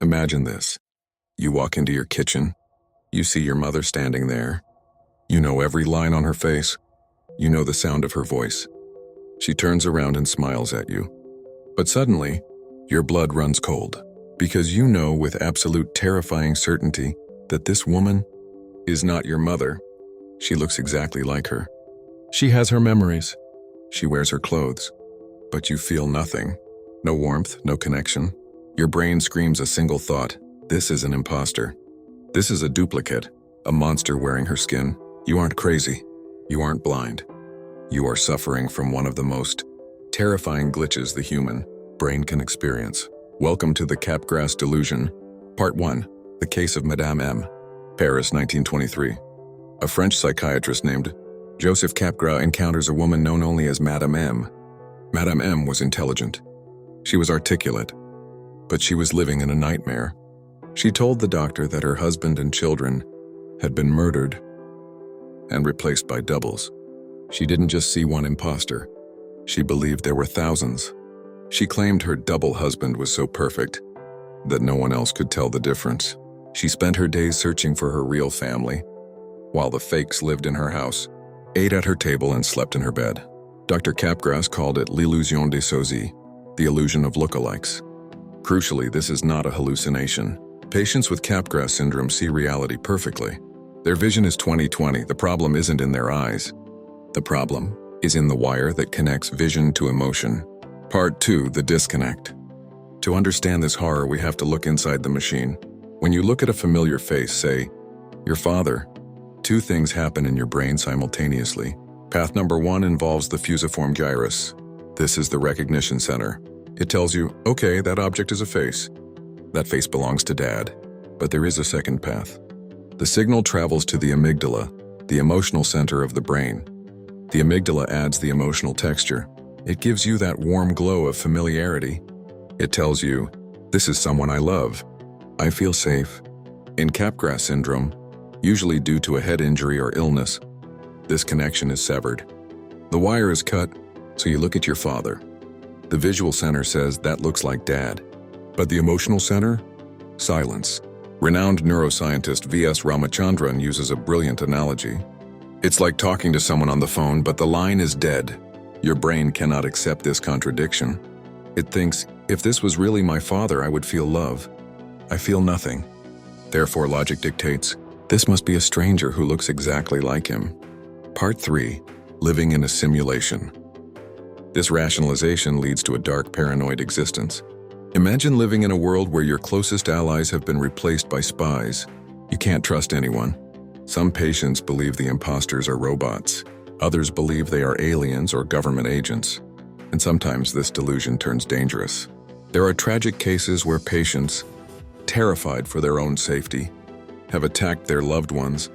Imagine this. You walk into your kitchen. You see your mother standing there. You know every line on her face. You know the sound of her voice. She turns around and smiles at you. But suddenly, your blood runs cold, because you know with absolute terrifying certainty that this woman is not your mother. She looks exactly like her. She has her memories. She wears her clothes. But you feel nothing. No warmth, no connection. Your brain screams a single thought. This is an imposter. This is a duplicate, a monster wearing her skin. You aren't crazy. You aren't blind. You are suffering from one of the most terrifying glitches the human brain can experience. Welcome to the Capgras Delusion. Part 1. The Case of Madame M. Paris, 1923. A French psychiatrist named Joseph Capgras encounters a woman known only as Madame M. Madame M was intelligent. She was articulate, but she was living in a nightmare. She told the doctor that her husband and children had been murdered and replaced by doubles. She didn't just see one imposter. She believed there were thousands. She claimed her double husband was so perfect that no one else could tell the difference. She spent her days searching for her real family, while the fakes lived in her house, ate at her table, and slept in her bed. Dr. Capgras called it l'illusion des sosies, the illusion of lookalikes. Crucially, this is not a hallucination. Patients with Capgras syndrome see reality perfectly. Their vision is 20/20. The problem isn't in their eyes. The problem is in the wire that connects vision to emotion. Part 2. The disconnect. To understand this horror, we have to look inside the machine. When you look at a familiar face, say, your father, two things happen in your brain simultaneously. Path number 1 involves the fusiform gyrus. This is the recognition center. It tells you, okay, that object is a face. That face belongs to Dad. But there is a second path. The signal travels to the amygdala, the emotional center of the brain. The amygdala adds the emotional texture. It gives you that warm glow of familiarity. It tells you, this is someone I love. I feel safe. In Capgras syndrome, usually due to a head injury or illness, this connection is severed. The wire is cut, so you look at your father. The visual center says that looks like Dad. But the emotional center? Silence. Renowned neuroscientist V.S. Ramachandran uses a brilliant analogy. It's like talking to someone on the phone, but the line is dead. Your brain cannot accept this contradiction. It thinks, if this was really my father, I would feel love. I feel nothing. Therefore, logic dictates, this must be a stranger who looks exactly like him. Part 3. Living in a simulation. This rationalization leads to a dark, paranoid existence. Imagine living in a world where your closest allies have been replaced by spies. You can't trust anyone. Some patients believe the imposters are robots. Others believe they are aliens or government agents. And sometimes this delusion turns dangerous. There are tragic cases where patients, terrified for their own safety, have attacked their loved ones,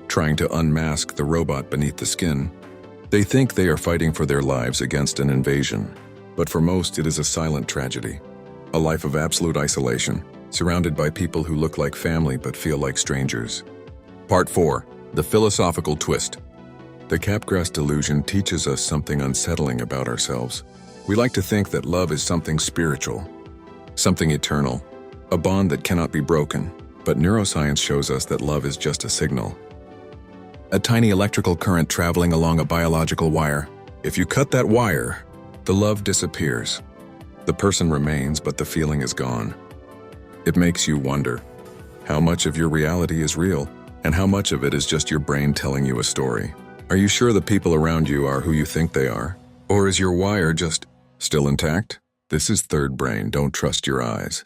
trying to unmask the robot beneath the skin. They think they are fighting for their lives against an invasion. But for most, it is a silent tragedy. A life of absolute isolation, surrounded by people who look like family but feel like strangers. Part 4. The philosophical twist. The Capgras Delusion teaches us something unsettling about ourselves. We like to think that love is something spiritual, something eternal, a bond that cannot be broken. But neuroscience shows us that love is just a signal. A tiny electrical current traveling along a biological wire. If you cut that wire, the love disappears. The person remains, but the feeling is gone. It makes you wonder, how much of your reality is real, and how much of it is just your brain telling you a story? Are you sure the people around you are who you think they are? Or is your wire just still intact? This is third brain. Don't trust your eyes.